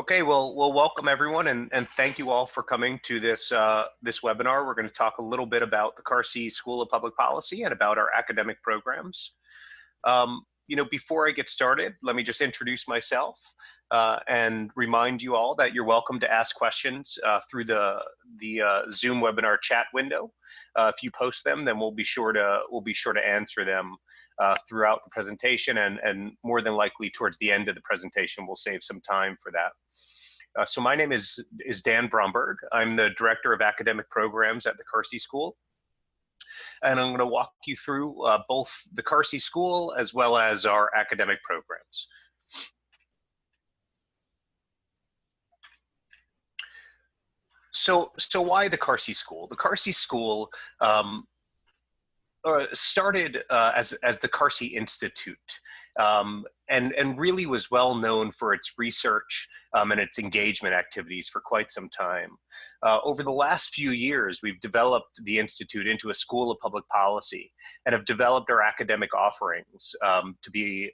Okay, well, welcome everyone, and thank you all for coming to this webinar. We're going to talk a little bit about the Carsey School of Public Policy and about our academic programs. Before I get started, let me just introduce myself and remind you all that you're welcome to ask questions through the Zoom webinar chat window. If you post them, then we'll be sure to answer them throughout the presentation, and more than likely towards the end of the presentation, we'll save some time for that. So my name is Dan Bromberg. I'm the Director of Academic Programs at the Carsey School. And I'm going to walk you through both the Carsey School as well as our academic programs. So why the Carsey School? The Carsey School started as the Carsey Institute, and really was well known for its research and its engagement activities for quite some time. Over the last few years, we've developed the Institute into a school of public policy and have developed our academic offerings to be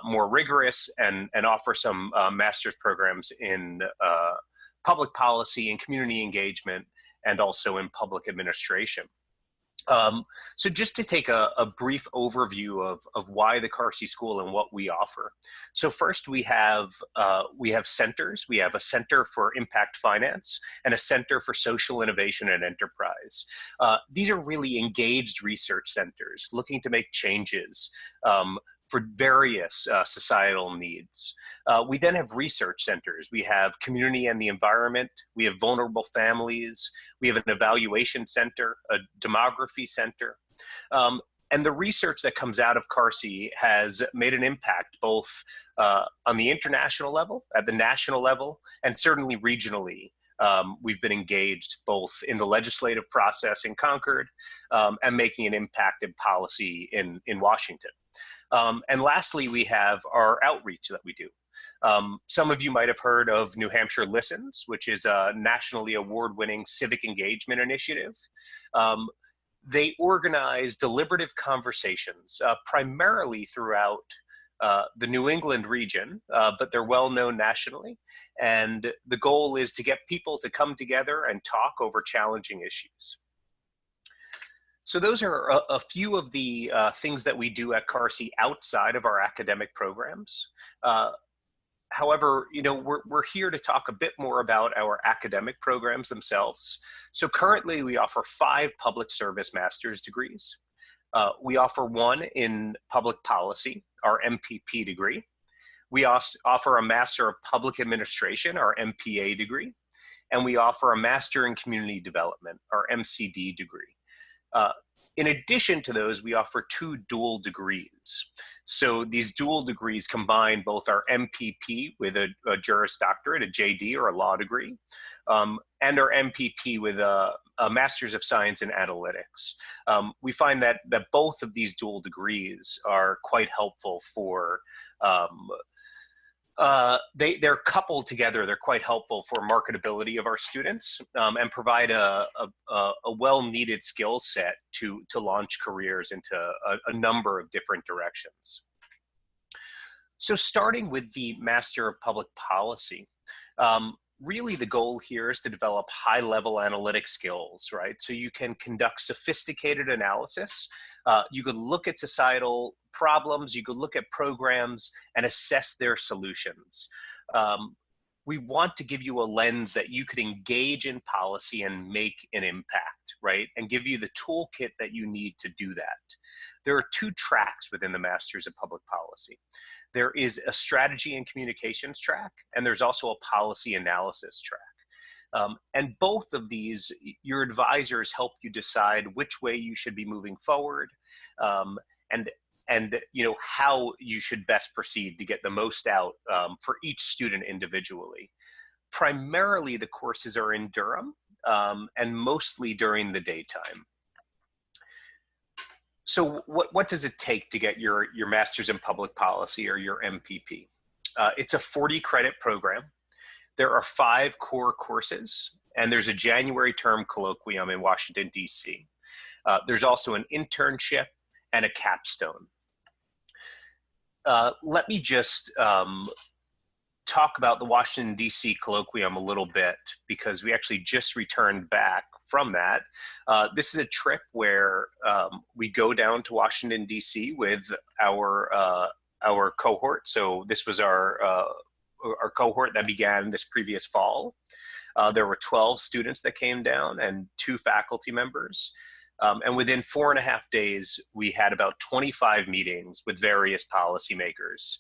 more rigorous and offer some master's programs in public policy and community engagement, and also in public administration. So just to take a brief overview of why the Carsey School and what we offer. So first we have centers. We have a Center for Impact Finance and a Center for Social Innovation and Enterprise. These are really engaged research centers looking to make changes for various societal needs. We then have research centers. We have community and the environment. We have vulnerable families. We have an evaluation center, a demography center. And the research that comes out of Carsey has made an impact both on the international level, at the national level, and certainly regionally. We've been engaged both in the legislative process in Concord and making an impact in policy in Washington. And lastly, we have our outreach that we do. Some of you might have heard of New Hampshire Listens, which is a nationally award-winning civic engagement initiative. They organize deliberative conversations primarily throughout the New England region, but they're well known nationally. And the goal is to get people to come together and talk over challenging issues. So those are a few of the things that we do at Carsey outside of our academic programs. However, we're here to talk a bit more about our academic programs themselves. So currently we offer 5 public service master's degrees. We offer one in public policy, our MPP degree. We offer a Master of Public Administration, our MPA degree. And we offer a Master in Community Development, our MCD degree. In addition to those, we offer 2 dual degrees. So these dual degrees combine both our MPP with a Juris Doctorate, a JD or a law degree, and our MPP with a Master's of Science in Analytics. We find that both of these dual degrees are quite helpful for they're coupled together. They're quite helpful for marketability of our students and provide a well-needed skill set to launch careers into a number of different directions. So starting with the Master of Public Policy, really the goal here is to develop high-level analytic skills, right? So you can conduct sophisticated analysis. You could look at societal problems, you could look at programs and assess their solutions. We want to give you a lens that you could engage in policy and make an impact, right? And give you the toolkit that you need to do that. There are 2 tracks within the Masters of Public Policy. There is a strategy and communications track, and there's also a policy analysis track. And both of these, your advisors help you decide which way you should be moving forward, and how you should best proceed to get the most out for each student individually. Primarily, the courses are in Durham and mostly during the daytime. So what does it take to get your Master's in Public Policy or your MPP? It's a 40-credit program. There are 5 core courses, and there's a January term colloquium in Washington, D.C. There's also an internship and a capstone. Let me just talk about the Washington, D.C. colloquium a little bit, because we actually just returned back from that. This is a trip where we go down to Washington, D.C. with our cohort. So this was our cohort that began this previous fall. There were 12 students that came down and 2 faculty members. And within 4.5 days, we had about 25 meetings with various policymakers,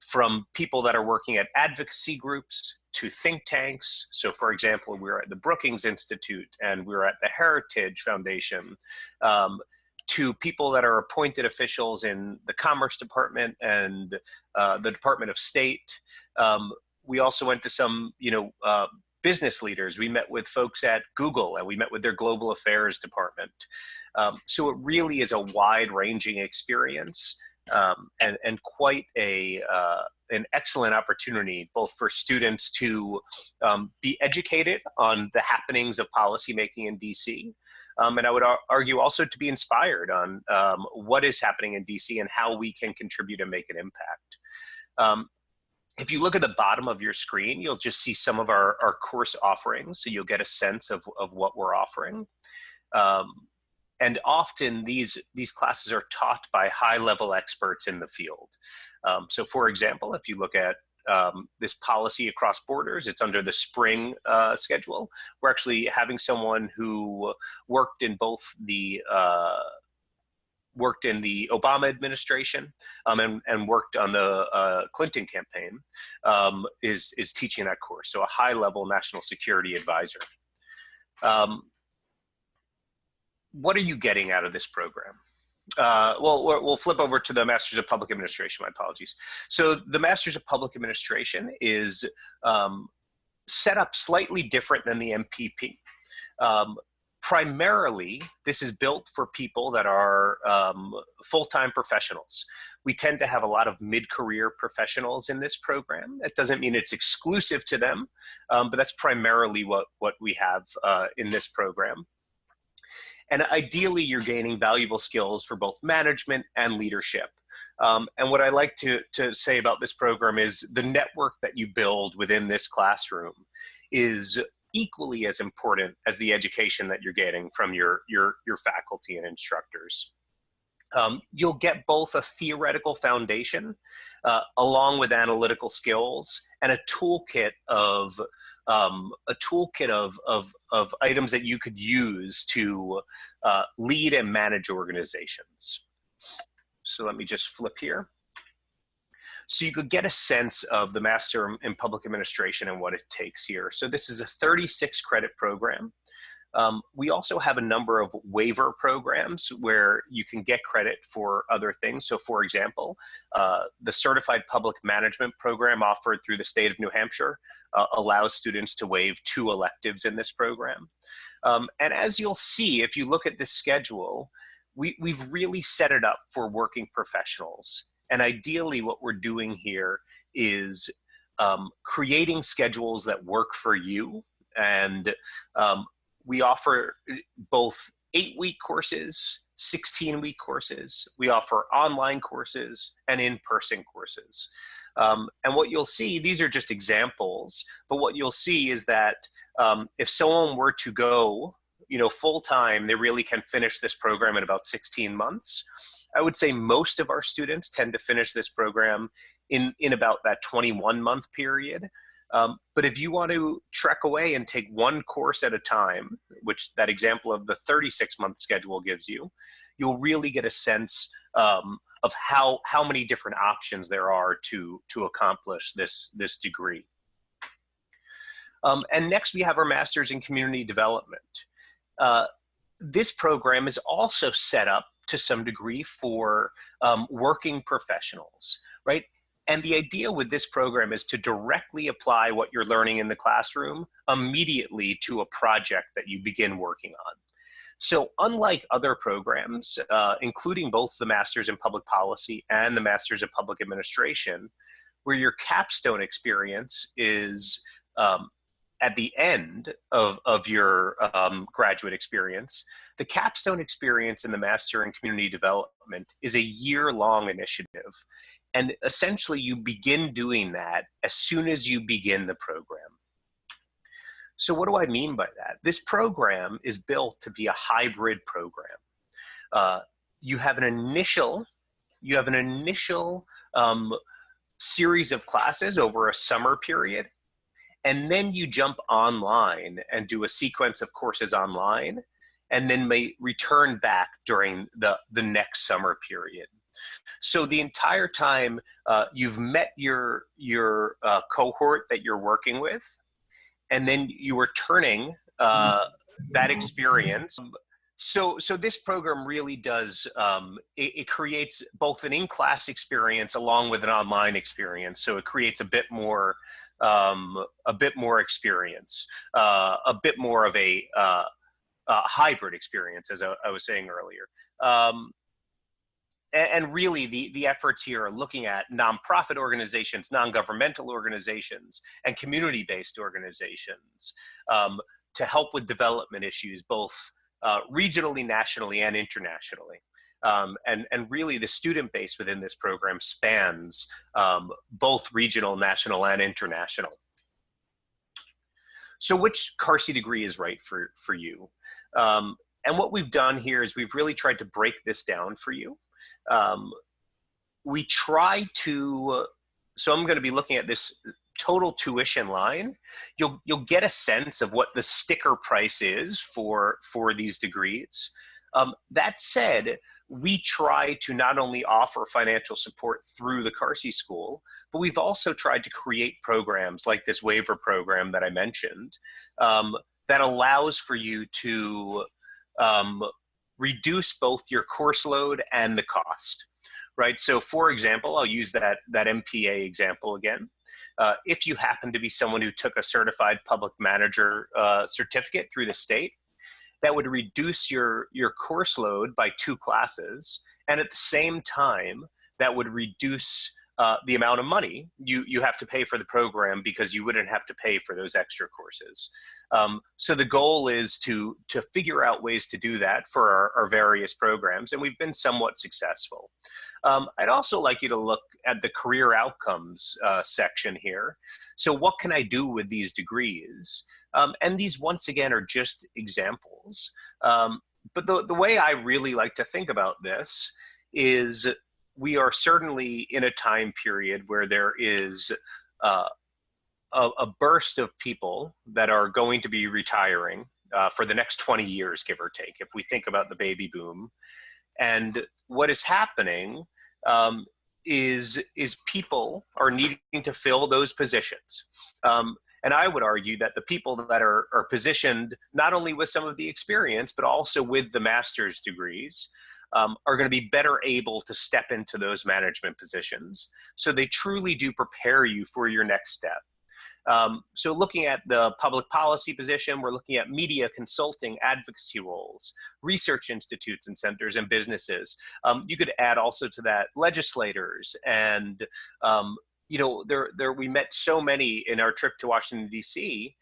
from people that are working at advocacy groups to think tanks. So for example, we were at the Brookings Institute and we were at the Heritage Foundation, to people that are appointed officials in the Commerce Department and the Department of State. We also went to some, business leaders. We met with folks at Google and we met with their global affairs department. So it really is a wide-ranging experience, and quite an excellent opportunity both for students to be educated on the happenings of policymaking in DC, and I would argue also to be inspired on what is happening in DC and how we can contribute and make an impact. If you look at the bottom of your screen, you'll just see some of our course offerings, so you'll get a sense of what we're offering. And often these classes are taught by high-level experts in the field. So for example, if you look at this policy across borders, it's under the spring schedule. We're actually having someone who worked in both the Obama administration and worked on the Clinton campaign, is teaching that course. So a high-level national security advisor. What are you getting out of this program? Well, we'll flip over to the Masters of Public Administration. My apologies. So the Masters of Public Administration is set up slightly different than the MPP. Primarily, this is built for people that are full-time professionals. We tend to have a lot of mid-career professionals in this program. That doesn't mean it's exclusive to them, but that's primarily what we have in this program. And ideally, you're gaining valuable skills for both management and leadership. And what I like to say about this program is the network that you build within this classroom is equally as important as the education that you're getting from your faculty and instructors. You'll get both a theoretical foundation along with analytical skills and a toolkit of items that you could use to lead and manage organizations. So let me just flip here. So you could get a sense of the Master in Public Administration and what it takes here. So this is a 36 credit program. We also have a number of waiver programs where you can get credit for other things. So for example, the Certified Public Management program offered through the state of New Hampshire allows students to waive 2 electives in this program. And as you'll see, if you look at this schedule, we've really set it up for working professionals. And ideally what we're doing here is creating schedules that work for you. And we offer both 8-week courses, 16-week courses. We offer online courses and in-person courses. And what you'll see, these are just examples, but what you'll see is that if someone were to go, full-time, they really can finish this program in about 16 months. I would say most of our students tend to finish this program in about that 21-month period. But if you want to trek away and take one course at a time, which that example of the 36-month schedule gives you, you'll really get a sense of how many different options there are to accomplish this degree. And next we have our Master's in Community Development. This program is also set up to some degree for working professionals, right? And the idea with this program is to directly apply what you're learning in the classroom immediately to a project that you begin working on. So unlike other programs, including both the Master's in Public Policy and the Master's in Public Administration, where your capstone experience is at the end of your graduate experience, the capstone experience in the Master in Community Development is a year-long initiative. And essentially, you begin doing that as soon as you begin the program. So what do I mean by that? This program is built to be a hybrid program. You have an initial series of classes over a summer period, and then you jump online and do a sequence of courses online, and then may return back during the next summer period. So the entire time you've met your cohort that you're working with, and then you are turning that experience. So this program really does, it creates both an in-class experience along with an online experience. So it creates a bit more experience, a bit more of a hybrid experience, as I was saying earlier. And really, the efforts here are looking at nonprofit organizations, non-governmental organizations, and community-based organizations to help with development issues, both regionally, nationally, and internationally. And really, the student base within this program spans both regional, national, and international. So which Carsey degree is right for you? And what we've done here is we've really tried to break this down for you. We try to, so I'm going to be looking at this total tuition line. You'll get a sense of what the sticker price is for these degrees. That said, we try to not only offer financial support through the Carsey School, but we've also tried to create programs like this waiver program that I mentioned that allows for you to reduce both your course load and the cost, right? So for example, I'll use that MPA example again. If you happen to be someone who took a certified public manager certificate through the state, that would reduce your course load by 2 classes. And at the same time, that would reduce the amount of money you have to pay for the program, because you wouldn't have to pay for those extra courses. So the goal is to figure out ways to do that for our various programs, and we've been somewhat successful. I'd also like you to look at the career outcomes section here. So what can I do with these degrees? And these, once again, are just examples. But the way I really like to think about this is we are certainly in a time period where there is a burst of people that are going to be retiring for the next 20 years, give or take, if we think about the baby boom. And what is happening is people are needing to fill those positions. And I would argue that the people that are positioned not only with some of the experience, but also with the master's degrees, are going to be better able to step into those management positions. So they truly do prepare you for your next step. So looking at the public policy position, we're looking at media, consulting, advocacy roles, research institutes and centers, and businesses. You could add also to that legislators, and you know, we met so many in our trip to Washington, D.C.,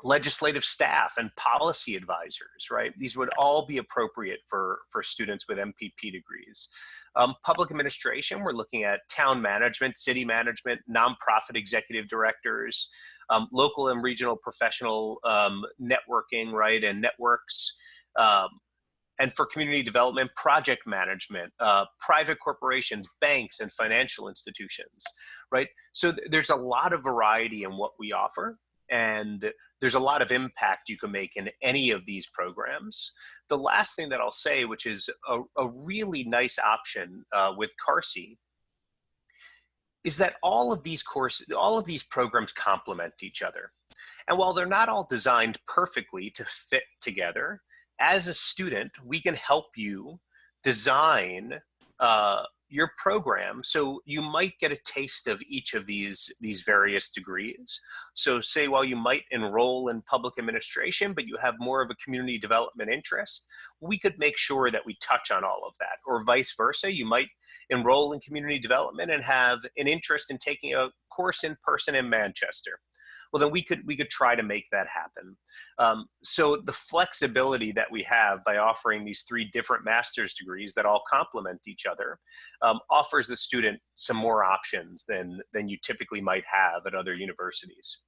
legislative staff and policy advisors, right? These would all be appropriate for students with MPP degrees. Public administration, we're looking at town management, city management, nonprofit executive directors, local and regional professional networking, right, and networks. And for community development, project management, private corporations, banks, and financial institutions, right? So there's a lot of variety in what we offer, and there's a lot of impact you can make in any of these programs. The last thing that I'll say, which is a really nice option with Carsey, is that all of these programs complement each other. And while they're not all designed perfectly to fit together, as a student, we can help you design your program. So you might get a taste of each of these various degrees. So say, while you might enroll in public administration, but you have more of a community development interest, we could make sure that we touch on all of that. Or vice versa, you might enroll in community development and have an interest in taking a course in person in Manchester. well, then we could try to make that happen. So the flexibility that we have by offering these 3 different master's degrees that all complement each other offers the student some more options than you typically might have at other universities.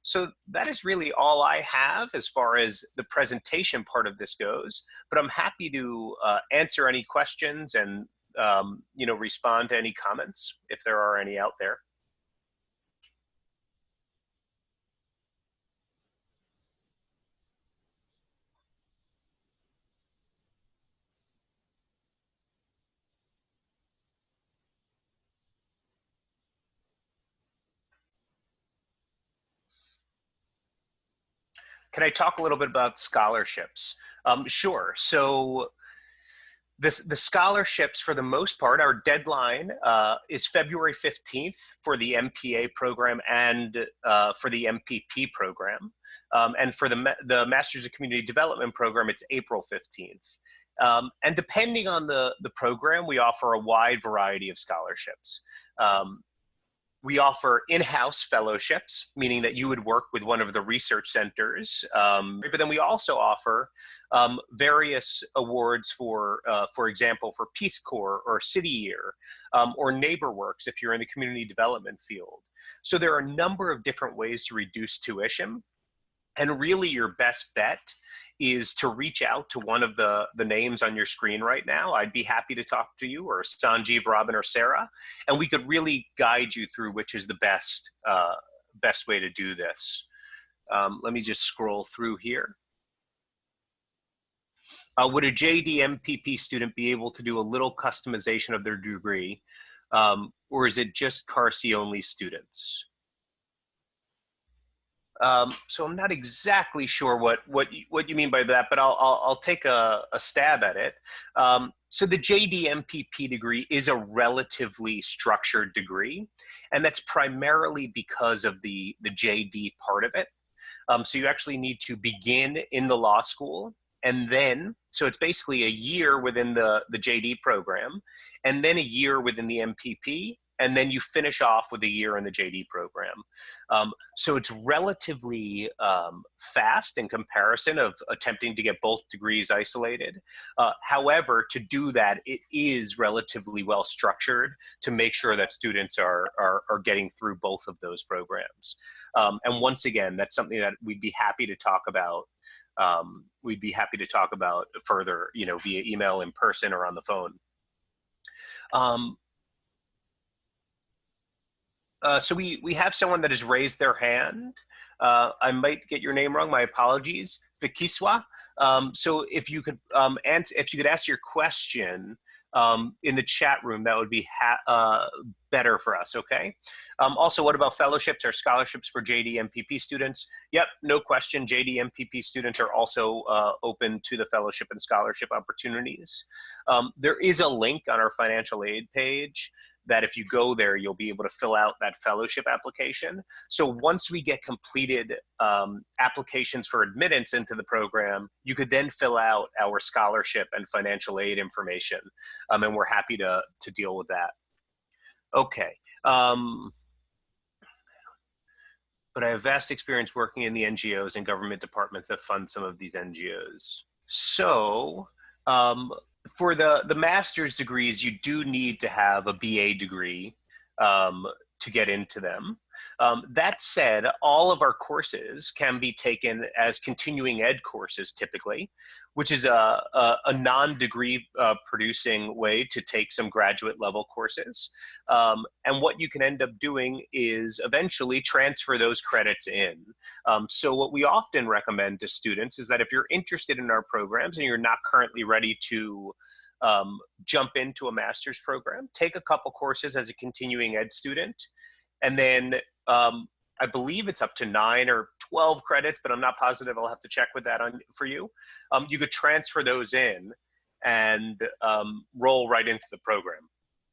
So that is really all I have as far as the presentation part of this goes, but I'm happy to answer any questions and respond to any comments if there are any out there. Can I talk a little bit about scholarships? Sure. So the scholarships, for the most part, our deadline is February 15th for the MPA program and for the MPP program. And for the Masters of Community Development program, it's April 15th. And depending on the program, we offer a wide variety of scholarships. We offer in-house fellowships, meaning that you would work with one of the research centers. But then we also offer various awards for example, for Peace Corps or City Year or NeighborWorks if you're in the community development field. So there are a number of different ways to reduce tuition. And really your best bet is to reach out to one of the names on your screen right now. I'd be happy to talk to you, or Sanjeev, Robin, or Sarah, and we could really guide you through which is the best way to do this. Let me just scroll through here. Would a JD MPP student be able to do a little customization of their degree, or is it just Carsey only students? So I'm not exactly sure what you mean by that, but I'll take a stab at it. So the JD MPP degree is a relatively structured degree, and that's primarily because of the JD part of it. So you actually need to begin in the law school, and then, so it's basically a year within the JD program, and then a year within the MPP, and then you finish off with a year in the JD program. So it's relatively fast in comparison of attempting to get both degrees isolated. However, to do that, it is relatively well structured to make sure that students are getting through both of those programs. And once again, that's something that we'd be happy to talk about. We'd be happy to talk about further, via email, in person, or on the phone. So we have someone that has raised their hand. I might get your name wrong. My apologies. Vikiswa. So if you could ask your question in the chat room, that would be better for us. Okay. Also, what about fellowships or scholarships for JD MPP students? Yep, no question. JD MPP students are also open to the fellowship and scholarship opportunities. There is a link on our financial aid page that if you go there, you'll be able to fill out that fellowship application. So once we get completed applications for admittance into the program, you could then fill out our scholarship and financial aid information, and we're happy to deal with that. Okay. But I have vast experience working in the NGOs and government departments that fund some of these NGOs. So for the master's degrees, you do need to have a BA degree to get into them. That said, all of our courses can be taken as continuing ed courses typically, which is a non-degree producing way to take some graduate level courses. And what you can end up doing is eventually transfer those credits in. So what we often recommend to students is that if you're interested in our programs and you're not currently ready to jump into a master's program, take a couple courses as a continuing ed student, and then I believe it's up to 9 or 12 credits, but I'm not positive. I'll have to check with that for you. You could transfer those in and roll right into the program.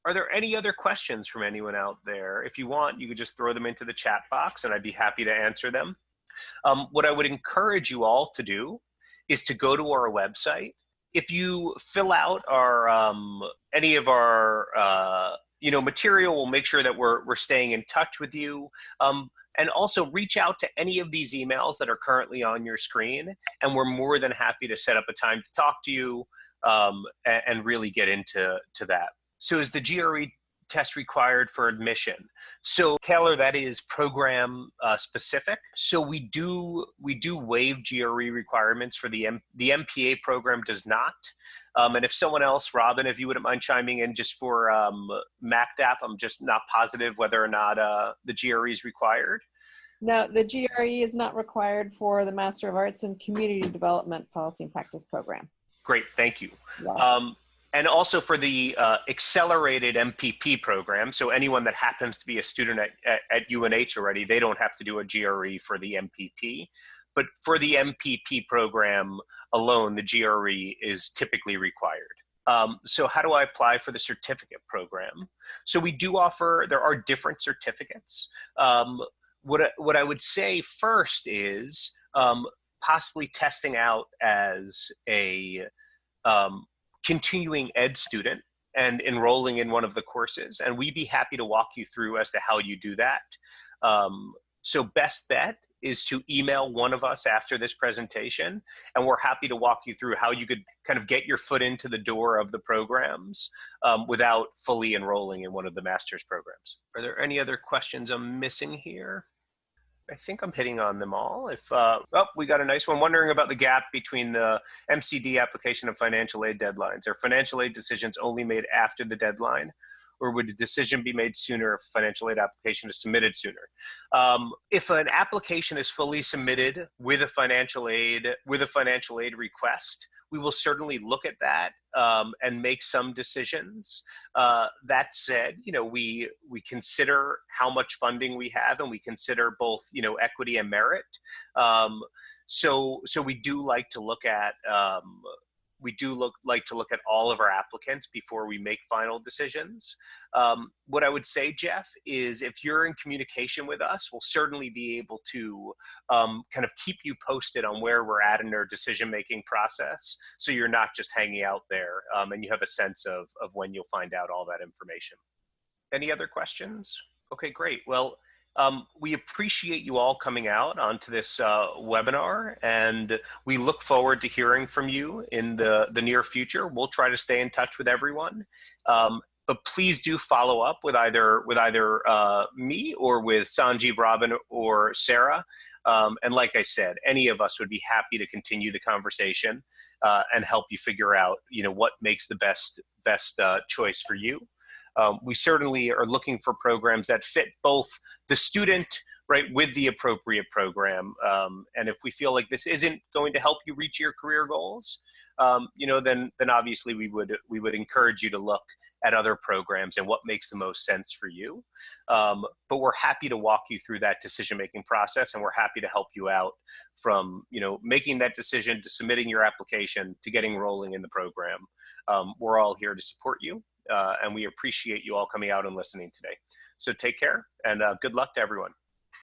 Are there any other questions from anyone out there? If you want, you could just throw them into the chat box and I'd be happy to answer them. What I would encourage you all to do is to go to our website. If you fill out our any of our material. We'll make sure that we're staying in touch with you. And also reach out to any of these emails that are currently on your screen, and we're more than happy to set up a time to talk to you and really get into that. So is the GRE test required for admission? So Taylor, that is program specific. So we do waive GRE requirements for the MPA program does not. And if someone else, Robin, if you wouldn't mind chiming in just for MACDAP, I'm just not positive whether or not the GRE is required. No, the GRE is not required for the Master of Arts in Community Development Policy and Practice program. Great, thank you. Yeah. And also for the accelerated MPP program, so anyone that happens to be a student at UNH already, they don't have to do a GRE for the MPP. But for the MPP program alone, the GRE is typically required. So how do I apply for the certificate program? So we do offer, there are different certificates. What I would say first is possibly testing out as a continuing ed student and enrolling in one of the courses. And we'd be happy to walk you through as to how you do that. So best bet is to email one of us after this presentation, and we're happy to walk you through how you could kind of get your foot into the door of the programs without fully enrolling in one of the master's programs. Are there any other questions I'm missing here? I think I'm hitting on them all. We got a nice one. Wondering about the gap between the MCD application and financial aid deadlines. Are financial aid decisions only made after the deadline, or would a decision be made sooner if a financial aid application is submitted sooner? If an application is fully submitted with a financial aid request, we will certainly look at that and make some decisions. That said, we consider how much funding we have, and we consider both, equity and merit. So we do like to look at all of our applicants before we make final decisions. What I would say, Jeff, is if you're in communication with us, we'll certainly be able to kind of keep you posted on where we're at in our decision-making process, so you're not just hanging out there and you have a sense of when you'll find out all that information. Any other questions? Okay, great. Well, we appreciate you all coming out onto this webinar, and we look forward to hearing from you in the near future. We'll try to stay in touch with everyone, but please do follow up with either me or with Sanjeev, Robin, or Sarah. And like I said, any of us would be happy to continue the conversation and help you figure out, what makes the best choice for you. We certainly are looking for programs that fit both the student, right, with the appropriate program. And if we feel like this isn't going to help you reach your career goals, then obviously we would encourage you to look at other programs and what makes the most sense for you. But we're happy to walk you through that decision-making process, and we're happy to help you out from, making that decision to submitting your application to getting rolling in the program. We're all here to support you. And we appreciate you all coming out and listening today. So take care, and good luck to everyone.